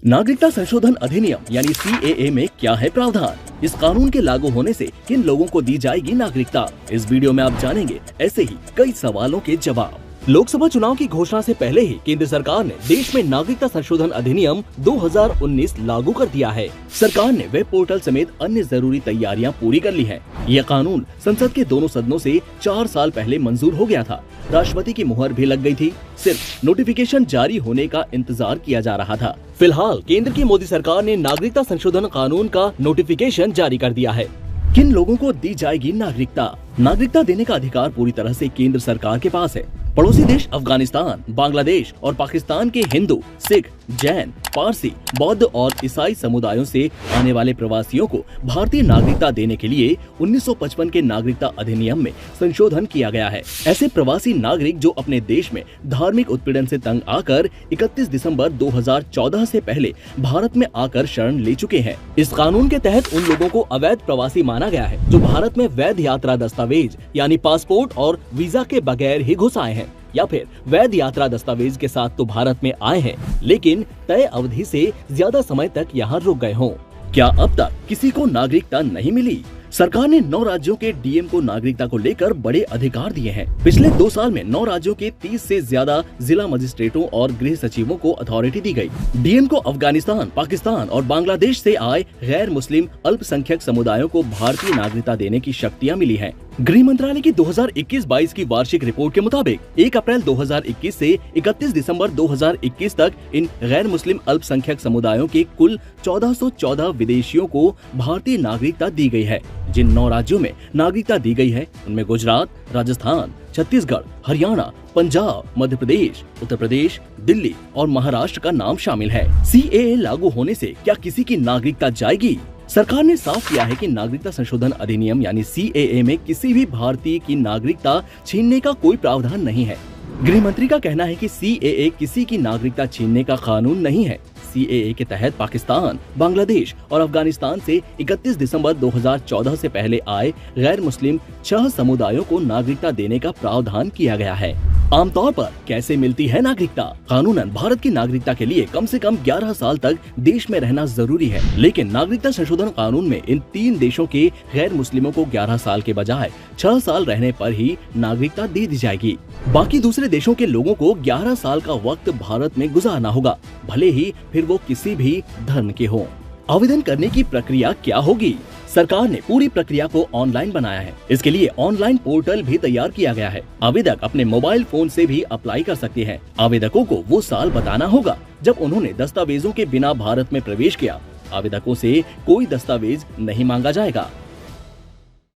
नागरिकता संशोधन अधिनियम यानी CAA में क्या है प्रावधान? इस कानून के लागू होने से किन लोगों को दी जाएगी नागरिकता? इस वीडियो में आप जानेंगे ऐसे ही कई सवालों के जवाब। लोकसभा चुनाव की घोषणा से पहले ही केंद्र सरकार ने देश में नागरिकता संशोधन अधिनियम 2019 लागू कर दिया है। सरकार ने वेब पोर्टल समेत अन्य जरूरी तैयारियां पूरी कर ली हैं। यह कानून संसद के दोनों सदनों से 4 साल पहले मंजूर हो गया था। राष्ट्रपति की मुहर भी लग गई थी। सिर्फ नोटिफिकेशन जारी होने का इंतजार किया जा रहा था। फिलहाल केंद्र की मोदी सरकार ने नागरिकता संशोधन कानून का नोटिफिकेशन जारी कर दिया है। किन लोगों को दी जाएगी नागरिकता? नागरिकता देने का अधिकार पूरी तरह से केंद्र सरकार के पास है। पड़ोसी देश अफगानिस्तान, बांग्लादेश और पाकिस्तान के हिंदू, सिख, जैन, पारसी, बौद्ध और ईसाई समुदायों से आने वाले प्रवासियों को भारतीय नागरिकता देने के लिए 1955 के नागरिकता अधिनियम में संशोधन किया गया है। ऐसे प्रवासी नागरिक जो अपने देश में धार्मिक उत्पीड़न से तंग आकर 31 दिसंबर 2014 से पहले भारत में आकर शरण ले चुके हैं। इस कानून के तहत उन लोगों को अवैध प्रवासी माना गया है जो भारत में वैध यात्रा दस्तावेज यानी पासपोर्ट और वीजा के बगैर ही घुस आए हैं, या फिर वैध यात्रा दस्तावेज के साथ तो भारत में आए हैं लेकिन तय अवधि से ज्यादा समय तक यहाँ रुक गए हों। क्या अब तक किसी को नागरिकता नहीं मिली? सरकार ने 9 राज्यों के डीएम को नागरिकता को लेकर बड़े अधिकार दिए हैं। पिछले 2 साल में 9 राज्यों के 30 से ज्यादा जिला मजिस्ट्रेटों और गृह सचिवों को अथॉरिटी दी गई। डीएम को अफगानिस्तान, पाकिस्तान और बांग्लादेश से आए गैर मुस्लिम अल्पसंख्यक समुदायों को भारतीय नागरिकता देने की शक्तियां मिली हैं। गृह मंत्रालय की 2021-22 की वार्षिक रिपोर्ट के मुताबिक 1 अप्रैल 2021 से 31 दिसंबर 2021 तक इन गैर मुस्लिम अल्पसंख्यक समुदायों के कुल 1414 विदेशियों को भारतीय नागरिकता दी गई है। जिन 9 राज्यों में नागरिकता दी गई है उनमें गुजरात, राजस्थान, छत्तीसगढ़, हरियाणा, पंजाब, मध्य प्रदेश, उत्तर प्रदेश, दिल्ली और महाराष्ट्र का नाम शामिल है। CAA लागू होने से क्या किसी की नागरिकता जाएगी? सरकार ने साफ किया है कि नागरिकता संशोधन अधिनियम यानी CAA में किसी भी भारतीय की नागरिकता छीनने का कोई प्रावधान नहीं है। गृह मंत्री का कहना है कि CAA किसी की नागरिकता छीनने का कानून नहीं है। CAA के तहत पाकिस्तान, बांग्लादेश और अफगानिस्तान से 31 दिसंबर 2014 से पहले आए गैर मुस्लिम 6 समुदायों को नागरिकता देने का प्रावधान किया गया है। आमतौर पर कैसे मिलती है नागरिकता? कानूनन भारत की नागरिकता के लिए कम से कम 11 साल तक देश में रहना जरूरी है, लेकिन नागरिकता संशोधन कानून में इन 3 देशों के गैर मुस्लिमों को 11 साल के बजाय 6 साल रहने पर ही नागरिकता दे दी जाएगी। बाकी दूसरे देशों के लोगों को 11 साल का वक्त भारत में गुजारना होगा, भले ही फिर वो किसी भी धर्म के हों। आवेदन करने की प्रक्रिया क्या होगी? सरकार ने पूरी प्रक्रिया को ऑनलाइन बनाया है। इसके लिए ऑनलाइन पोर्टल भी तैयार किया गया है। आवेदक अपने मोबाइल फोन से भी अप्लाई कर सकते हैं। आवेदकों को वो साल बताना होगा जब उन्होंने दस्तावेजों के बिना भारत में प्रवेश किया। आवेदकों से कोई दस्तावेज नहीं मांगा जाएगा।